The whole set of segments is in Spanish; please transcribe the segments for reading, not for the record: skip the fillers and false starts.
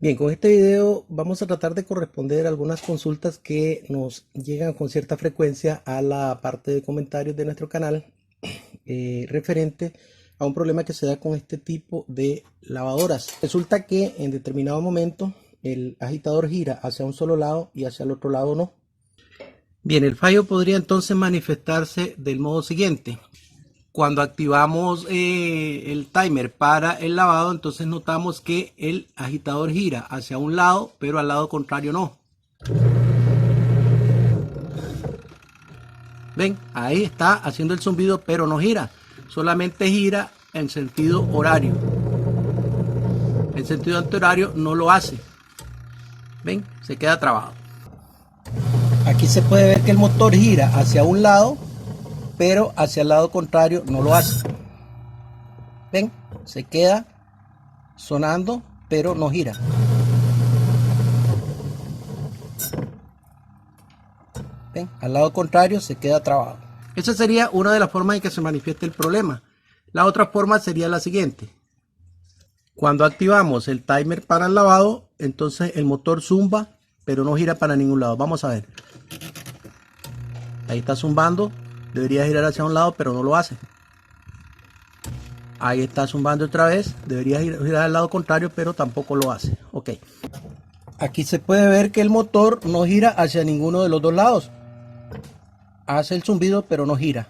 Bien, con este video vamos a tratar de corresponder a algunas consultas que nos llegan con cierta frecuencia a la parte de comentarios de nuestro canal referente a un problema que se da con este tipo de lavadoras. Resulta que en determinado momento el agitador gira hacia un solo lado y hacia el otro lado no. Bien, el fallo podría entonces manifestarse del modo siguiente. Cuando activamos el timer para el lavado, entonces notamos que el agitador gira hacia un lado, pero al lado contrario no. Ven, ahí está haciendo el zumbido, pero no gira. Solamente gira en sentido horario. En sentido antihorario no lo hace. Ven, se queda trabado. Aquí se puede ver que el motor gira hacia un lado, pero hacia el lado contrario no lo hace. Ven, se queda sonando, pero no gira. Ven, al lado contrario se queda trabado. Esa sería una de las formas en que se manifiesta el problema. La otra forma sería la siguiente. Cuando activamos el timer para el lavado, entonces el motor zumba, pero no gira para ningún lado. Vamos a ver. Ahí está zumbando. Debería girar hacia un lado, pero no lo hace. Ahí está zumbando otra vez. Debería girar al lado contrario, pero tampoco lo hace. Ok. Aquí se puede ver que el motor no gira hacia ninguno de los dos lados. Hace el zumbido, pero no gira.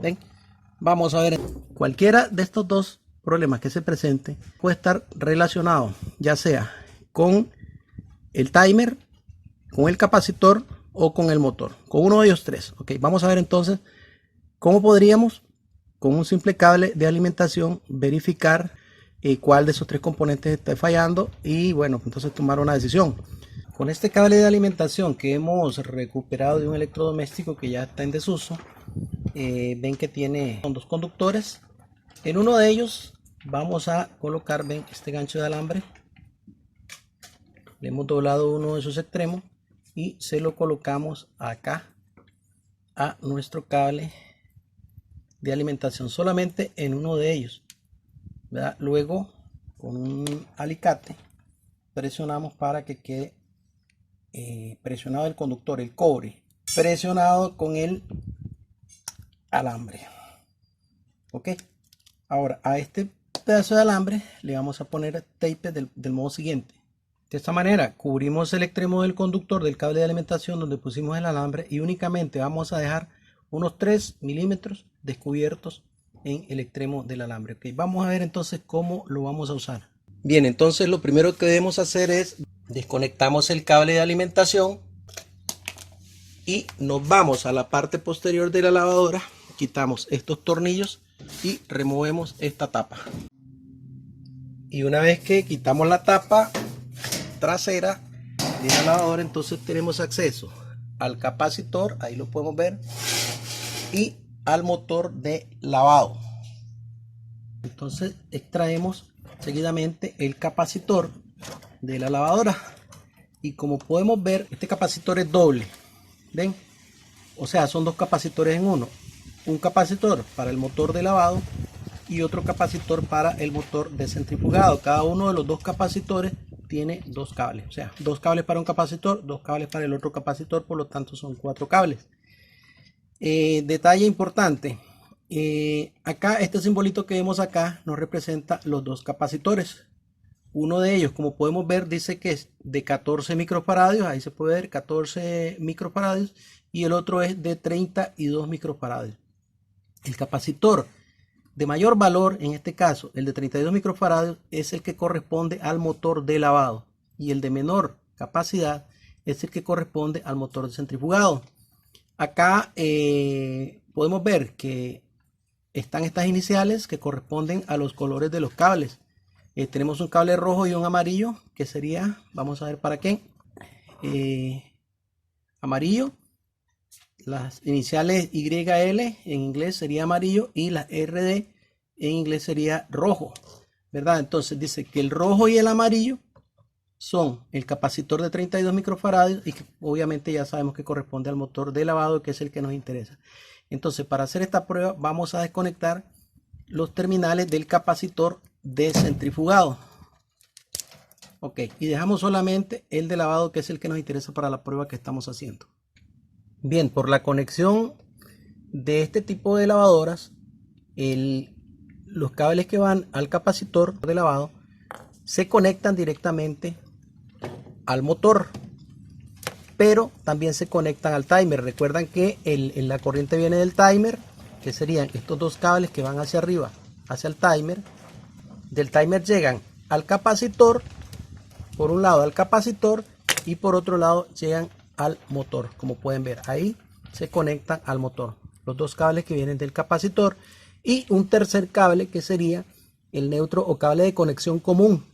¿Ven? Vamos a ver. Cualquiera de estos dos problemas que se presente puede estar relacionado, ya sea con el timer, con el capacitor o con el motor. Con uno de ellos tres. Ok, vamos a ver entonces cómo podríamos, con un simple cable de alimentación, verificar cuál de esos tres componentes está fallando y bueno, entonces tomar una decisión. Con este cable de alimentación que hemos recuperado de un electrodoméstico que ya está en desuso, ven que tiene dos conductores. En uno de ellos vamos a colocar, ven, este gancho de alambre. Le hemos doblado uno de sus extremos y se lo colocamos acá a nuestro cable de alimentación, solamente en uno de ellos, ¿verdad? Luego con un alicate presionamos para que quede presionado el conductor, el cobre, presionado con el alambre. Ok, ahora a este pedazo de alambre le vamos a poner tape del modo siguiente. De esta manera cubrimos el extremo del conductor del cable de alimentación donde pusimos el alambre y únicamente vamos a dejar unos 3 milímetros descubiertos en el extremo del alambre. Ok, vamos a ver entonces cómo lo vamos a usar. Bien, entonces lo primero que debemos hacer es desconectamos el cable de alimentación y nos vamos a la parte posterior de la lavadora, quitamos estos tornillos y removemos esta tapa. Y una vez que quitamos la tapa trasera de la lavadora, entonces tenemos acceso al capacitor, ahí lo podemos ver, y al motor de lavado. Entonces extraemos seguidamente el capacitor de la lavadora y como podemos ver, este capacitor es doble. ¿Ven? O sea, son dos capacitores en uno. Un capacitor para el motor de lavado y otro capacitor para el motor de centrifugado. Cada uno de los dos capacitores tiene dos cables. O sea, dos cables para un capacitor, dos cables para el otro capacitor. Por lo tanto, son 4 cables. Detalle importante. Acá, este simbolito que vemos acá nos representa los dos capacitores. Uno de ellos, como podemos ver, dice que es de 14 microfaradios, ahí se puede ver 14 microfaradios, y el otro es de 32 microfaradios. El capacitor de mayor valor, en este caso, el de 32 microfaradios, es el que corresponde al motor de lavado, y el de menor capacidad es el que corresponde al motor de centrifugado. Acá podemos ver que están estas iniciales que corresponden a los colores de los cables. Tenemos un cable rojo y un amarillo, que sería, vamos a ver para qué, amarillo. Las iniciales YL en inglés sería amarillo y la RD en inglés sería rojo, ¿verdad? Entonces dice que el rojo y el amarillo son el capacitor de 32 microfaradios y que obviamente ya sabemos que corresponde al motor de lavado, que es el que nos interesa. Entonces, para hacer esta prueba vamos a desconectar los terminales del capacitor de centrifugado. Ok, y dejamos solamente el de lavado, que es el que nos interesa para la prueba que estamos haciendo. Bien, por la conexión de este tipo de lavadoras, los cables que van al capacitor de lavado se conectan directamente al motor, pero también se conectan al timer. Recuerdan que la corriente viene del timer, que serían estos dos cables que van hacia arriba, hacia el timer. Del timer llegan al capacitor, por un lado al capacitor y por otro lado llegan al motor. Como pueden ver, ahí se conectan al motor los dos cables que vienen del capacitor, y un tercer cable que sería el neutro o cable de conexión común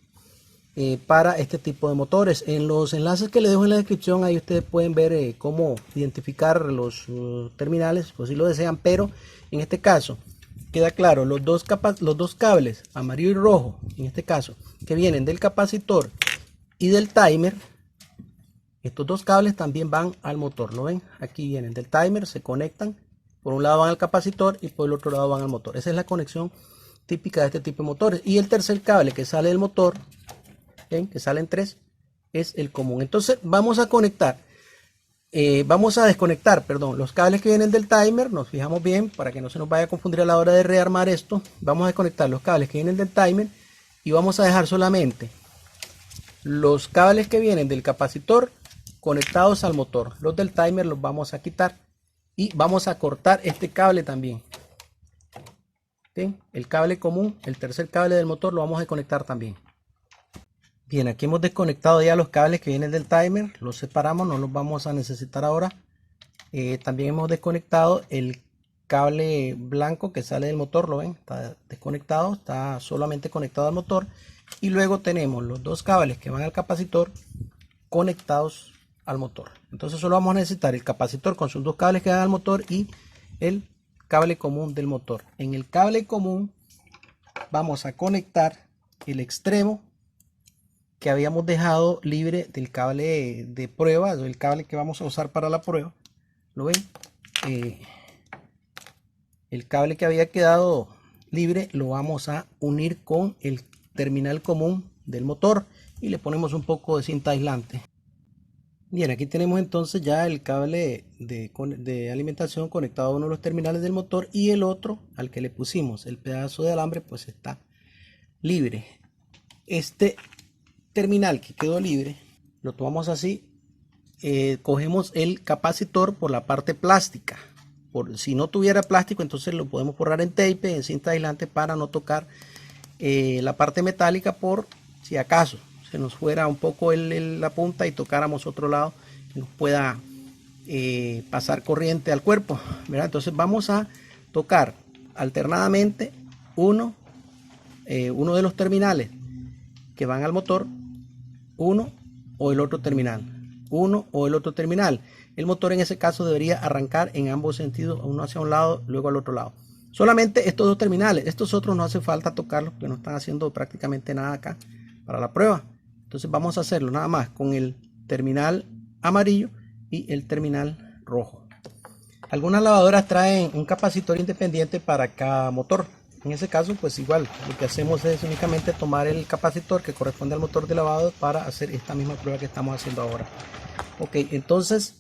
para este tipo de motores. En los enlaces que les dejo en la descripción, ahí ustedes pueden ver cómo identificar los terminales, pues si lo desean, pero en este caso queda claro, los dos cables amarillo y rojo, en este caso, que vienen del capacitor y del timer. Estos dos cables también van al motor, ¿lo ven? Aquí vienen del timer, se conectan, por un lado van al capacitor y por el otro lado van al motor. Esa es la conexión típica de este tipo de motores. Y el tercer cable que sale del motor, ¿ven? Que salen tres, es el común. Entonces vamos a desconectar, perdón, los cables que vienen del timer. Nos fijamos bien para que no se nos vaya a confundir a la hora de rearmar esto. Vamos a desconectar los cables que vienen del timer y vamos a dejar solamente los cables que vienen del capacitor conectados al motor. Los del timer los vamos a quitar y vamos a cortar este cable también. ¿Bien? El cable común, el tercer cable del motor, lo vamos a desconectar también. Bien, aquí hemos desconectado ya los cables que vienen del timer, los separamos, no los vamos a necesitar ahora. También hemos desconectado el cable blanco que sale del motor, lo ven, está desconectado, está solamente conectado al motor. Y luego tenemos los dos cables que van al capacitor conectados al motor. Entonces solo vamos a necesitar el capacitor con sus dos cables que van al motor y el cable común del motor. En el cable común vamos a conectar el extremo que habíamos dejado libre del cable de prueba, el cable que vamos a usar para la prueba. ¿Lo ven? El cable que había quedado libre lo vamos a unir con el terminal común del motor y le ponemos un poco de cinta aislante. Bien, aquí tenemos entonces ya el cable de alimentación conectado a uno de los terminales del motor, y el otro al que le pusimos el pedazo de alambre pues está libre. Este terminal que quedó libre lo tomamos así, cogemos el capacitor por la parte plástica. Si no tuviera plástico, entonces lo podemos forrar en tape, en cinta aislante, para no tocar la parte metálica, por si acaso se nos fuera un poco la punta y tocáramos otro lado que nos pueda pasar corriente al cuerpo, ¿verdad? Entonces vamos a tocar alternadamente uno de los terminales que van al motor, uno o el otro terminal, El motor en ese caso debería arrancar en ambos sentidos, uno hacia un lado, luego al otro lado. Solamente estos dos terminales, estos otros no hace falta tocarlos porque no están haciendo prácticamente nada acá para la prueba. Entonces vamos a hacerlo nada más con el terminal amarillo y el terminal rojo. Algunas lavadoras traen un capacitor independiente para cada motor. En ese caso pues igual lo que hacemos es únicamente tomar el capacitor que corresponde al motor de lavado para hacer esta misma prueba que estamos haciendo ahora. Ok, entonces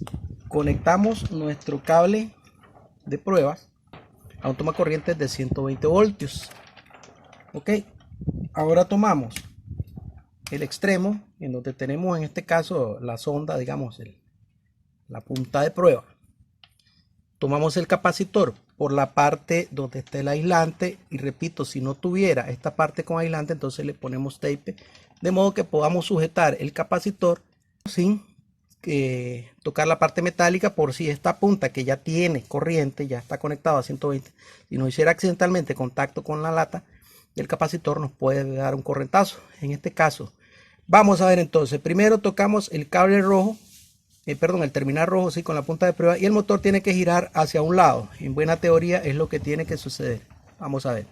conectamos nuestro cable de pruebas a un tomacorriente de 120 voltios. Ok, ahora tomamos el extremo en donde tenemos en este caso la sonda, digamos la punta de prueba. Tomamos el capacitor por la parte donde está el aislante, y repito, si no tuviera esta parte con aislante, entonces le ponemos tape de modo que podamos sujetar el capacitor sin tocar la parte metálica, por si esta punta que ya tiene corriente, ya está conectado a 120, si no hiciera accidentalmente contacto con la lata del capacitor, nos puede dar un correntazo. En este caso vamos a ver, entonces primero tocamos el cable rojo, el terminal rojo, sí, con la punta de prueba, y el motor tiene que girar hacia un lado. En buena teoría es lo que tiene que suceder. Vamos a ver,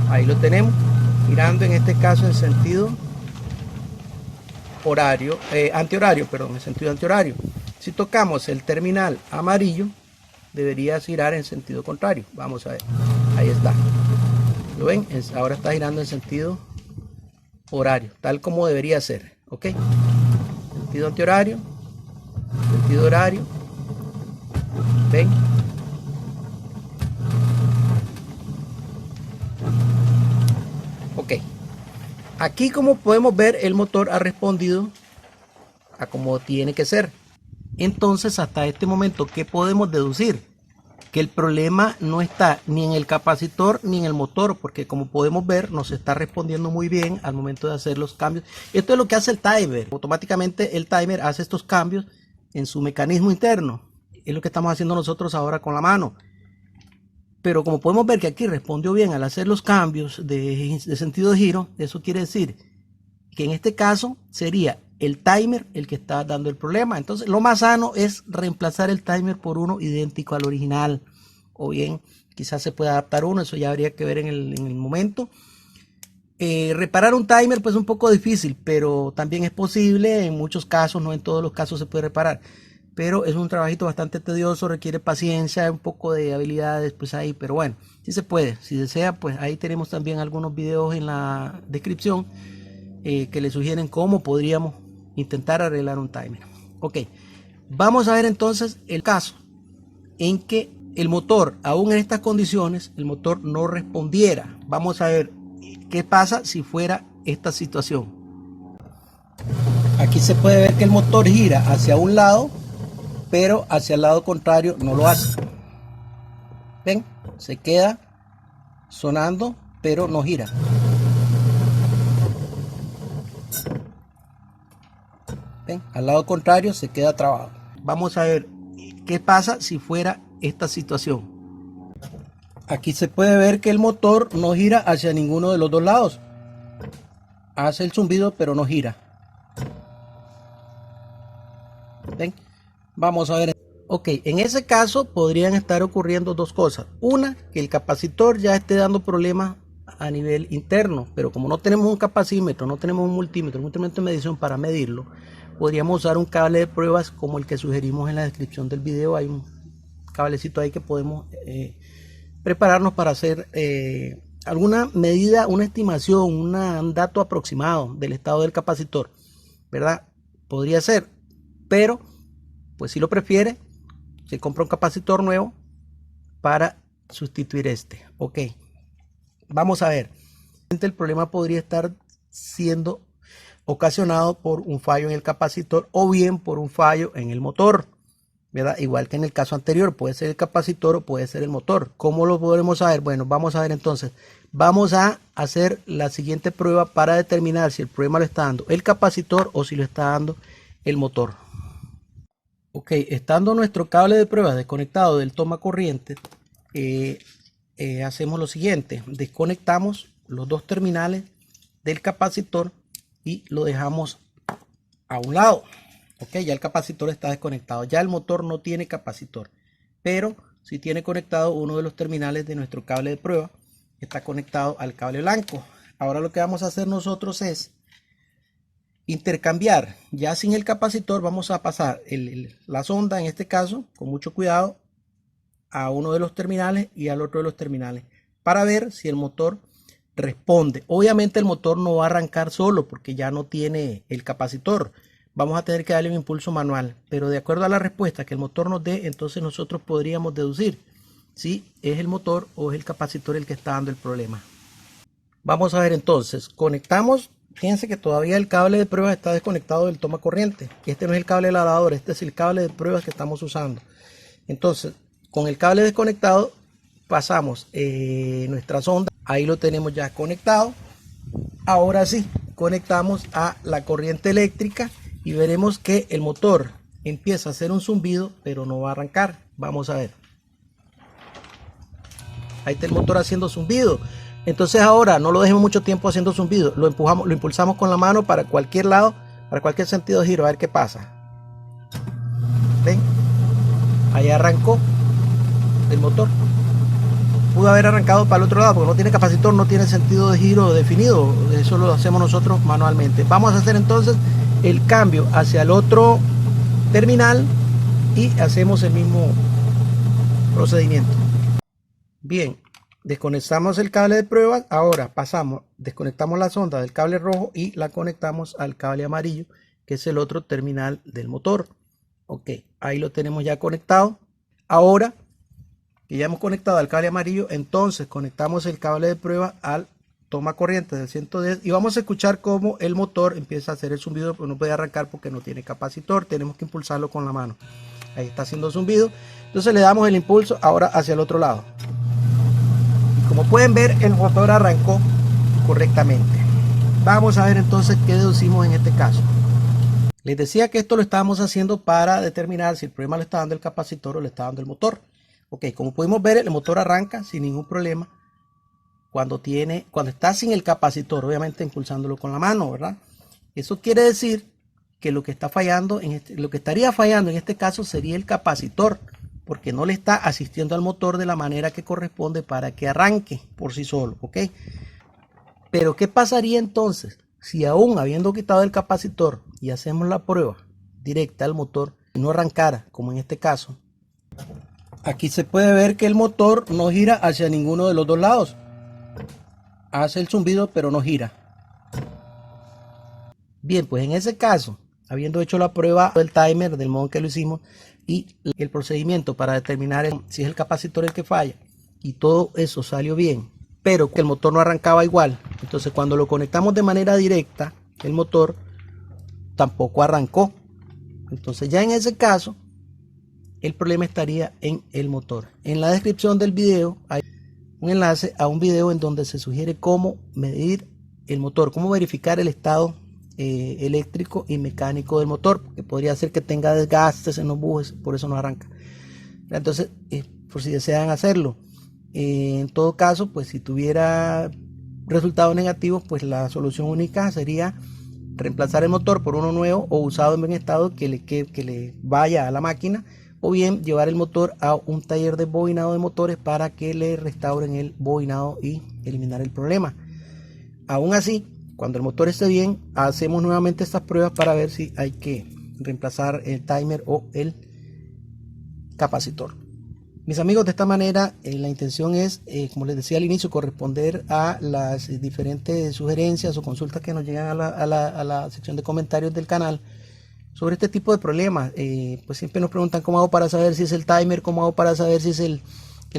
ahí lo tenemos girando, en este caso en sentido horario, antihorario, perdón, en sentido antihorario. Si tocamos el terminal amarillo, debería girar en sentido contrario. Vamos a ver, ahí está. ¿Lo ven? Ahora está girando en sentido horario, tal como debería ser. ¿Ok? Sentido antihorario, sentido horario. ¿Ven? Ok. Aquí, como podemos ver, el motor ha respondido a como tiene que ser. Entonces, hasta este momento, ¿qué podemos deducir? Que el problema no está ni en el capacitor ni en el motor, porque como podemos ver, nos está respondiendo muy bien al momento de hacer los cambios. Esto es lo que hace el timer. Automáticamente el timer hace estos cambios en su mecanismo interno. Es lo que estamos haciendo nosotros ahora con la mano. Pero como podemos ver que aquí respondió bien al hacer los cambios de sentido de giro, eso quiere decir que en este caso sería el timer el que está dando el problema. Entonces lo más sano es reemplazar el timer por uno idéntico al original, o bien quizás se pueda adaptar uno, eso ya habría que ver en el momento. Reparar un timer pues es un poco difícil, pero también es posible. En muchos casos, no en todos los casos se puede reparar, pero es un trabajito bastante tedioso, requiere paciencia, un poco de habilidades pues ahí, pero bueno, sí se puede. Si desea, pues ahí tenemos también algunos videos en la descripción que le sugieren cómo podríamos intentar arreglar un timer. Ok, vamos a ver entonces el caso en que el motor, aún en estas condiciones, el motor no respondiera. Vamos a ver qué pasa si fuera esta situación. Aquí se puede ver que el motor gira hacia un lado, pero hacia el lado contrario no lo hace. Ven, se queda sonando, pero no gira. ¿Ven? Al lado contrario se queda trabado. Vamos a ver qué pasa si fuera esta situación. Aquí se puede ver que el motor no gira hacia ninguno de los dos lados. Hace el zumbido, pero no gira. ¿Ven? Vamos a ver. Ok, en ese caso podrían estar ocurriendo dos cosas. Una, que el capacitor ya esté dando problemas a nivel interno, pero como no tenemos un capacímetro, no tenemos un multímetro, un instrumento de medición para medirlo, podríamos usar un cable de pruebas como el que sugerimos en la descripción del video. Hay un cablecito ahí que podemos prepararnos para hacer alguna medida, una estimación, un dato aproximado del estado del capacitor, ¿verdad? Podría ser, pero pues si lo prefiere, se compra un capacitor nuevo para sustituir este. Ok, vamos a ver. El problema podría estar siendo ocasionado por un fallo en el capacitor o bien por un fallo en el motor, ¿verdad? Igual que en el caso anterior, puede ser el capacitor o puede ser el motor. ¿Cómo lo podremos saber? Bueno, vamos a ver entonces. Vamos a hacer la siguiente prueba para determinar si el problema lo está dando el capacitor o si lo está dando el motor. Ok, estando nuestro cable de prueba desconectado del toma corriente, hacemos lo siguiente. Desconectamos los dos terminales del capacitor y lo dejamos a un lado. Ok, ya el capacitor está desconectado. Ya el motor no tiene capacitor, pero sí tiene conectado uno de los terminales de nuestro cable de prueba. Está conectado al cable blanco. Ahora lo que vamos a hacer nosotros es intercambiar. Ya sin el capacitor vamos a pasar la sonda, en este caso, con mucho cuidado, a uno de los terminales y al otro de los terminales para ver si el motor responde. Obviamente el motor no va a arrancar solo porque ya no tiene el capacitor. Vamos a tener que darle un impulso manual, pero de acuerdo a la respuesta que el motor nos dé, entonces nosotros podríamos deducir si es el motor o es el capacitor el que está dando el problema. Vamos a ver entonces, conectamos. Fíjense que todavía el cable de pruebas está desconectado del toma corriente. Este no es el cable del lavador, este es el cable de pruebas que estamos usando. Entonces, con el cable desconectado, pasamos nuestra sonda. Ahí lo tenemos ya conectado. Ahora sí, conectamos a la corriente eléctrica y veremos que el motor empieza a hacer un zumbido, pero no va a arrancar. Vamos a ver. Ahí está el motor haciendo zumbido. Entonces ahora no lo dejemos mucho tiempo haciendo zumbido, lo empujamos, lo impulsamos con la mano para cualquier lado, para cualquier sentido de giro, a ver qué pasa. ¿Ven? Ahí arrancó el motor. Pudo haber arrancado para el otro lado porque no tiene capacitor, no tiene sentido de giro definido. Eso lo hacemos nosotros manualmente. Vamos a hacer entonces el cambio hacia el otro terminal y hacemos el mismo procedimiento. Bien. desconectamos el cable de prueba. Ahora pasamos, desconectamos la sonda del cable rojo y la conectamos al cable amarillo, que es el otro terminal del motor. Ok, ahí lo tenemos ya conectado. Ahora que ya hemos conectado al cable amarillo, entonces conectamos el cable de prueba al toma corriente del 110 y vamos a escuchar cómo el motor empieza a hacer el zumbido, pero no puede arrancar porque no tiene capacitor. Tenemos que impulsarlo con la mano. Ahí está haciendo zumbido. Entonces le damos el impulso ahora hacia el otro lado. Como pueden ver, el motor arrancó correctamente. Vamos a ver entonces qué deducimos en este caso. Les decía que esto lo estábamos haciendo para determinar si el problema le está dando el capacitor o le está dando el motor. Ok, como pudimos ver, el motor arranca sin ningún problema cuando está sin el capacitor, obviamente impulsándolo con la mano, ¿verdad? Eso quiere decir que lo que está fallando, lo que estaría fallando en este caso sería el capacitor, porque no le está asistiendo al motor de la manera que corresponde para que arranque por sí solo, ¿ok? Pero ¿qué pasaría entonces si aún habiendo quitado el capacitor y hacemos la prueba directa al motor y no arrancara, como en este caso? Aquí se puede ver que el motor no gira hacia ninguno de los dos lados. Hace el zumbido, pero no gira. Bien, pues en ese caso, habiendo hecho la prueba del timer del modo en que lo hicimos y el procedimiento para determinar si es el capacitor el que falla y todo eso salió bien, pero que el motor no arrancaba igual, entonces cuando lo conectamos de manera directa, el motor tampoco arrancó. Entonces ya en ese caso, el problema estaría en el motor. En la descripción del video hay un enlace a un video en donde se sugiere cómo medir el motor, cómo verificar el estado eléctrico y mecánico del motor, porque podría ser que tenga desgastes en los bujes, por eso no arranca. Entonces, por si desean hacerlo, en todo caso, pues si tuviera resultados negativos, pues la solución única sería reemplazar el motor por uno nuevo o usado en buen estado que le vaya a la máquina, o bien llevar el motor a un taller de bobinado de motores para que le restauren el bobinado y eliminar el problema. Aún así, cuando el motor esté bien, hacemos nuevamente estas pruebas para ver si hay que reemplazar el timer o el capacitor. Mis amigos, de esta manera la intención es, como les decía al inicio, corresponder a las diferentes sugerencias o consultas que nos llegan a la sección de comentarios del canal sobre este tipo de problemas. Pues siempre nos preguntan cómo hago para saber si es el timer, cómo hago para saber si es el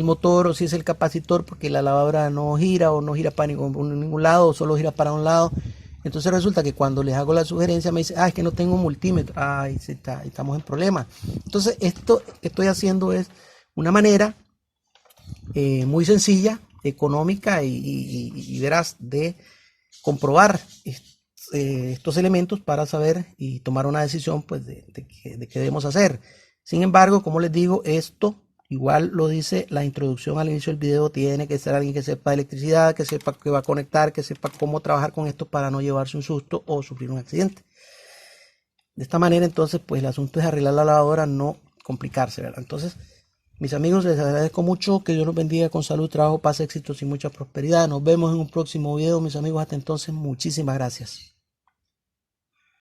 motor o si es el capacitor, porque la lavadora no gira o no gira para ningún lado o solo gira para un lado. Entonces resulta que cuando les hago la sugerencia me dice, es que no tengo multímetro. Estamos en problemas. Entonces esto que estoy haciendo es una manera muy sencilla, económica y veraz de comprobar estos elementos para saber y tomar una decisión pues de qué debemos hacer. Sin embargo, como les digo, esto igual lo dice la introducción al inicio del video, tiene que ser alguien que sepa de electricidad, que sepa que va a conectar, que sepa cómo trabajar con esto para no llevarse un susto o sufrir un accidente. De esta manera entonces pues el asunto es arreglar la lavadora, no complicarse, ¿verdad? Entonces, mis amigos, les agradezco mucho, que Dios los bendiga con salud, trabajo, paz, éxitos y mucha prosperidad. Nos vemos en un próximo video, mis amigos. Hasta entonces, muchísimas gracias.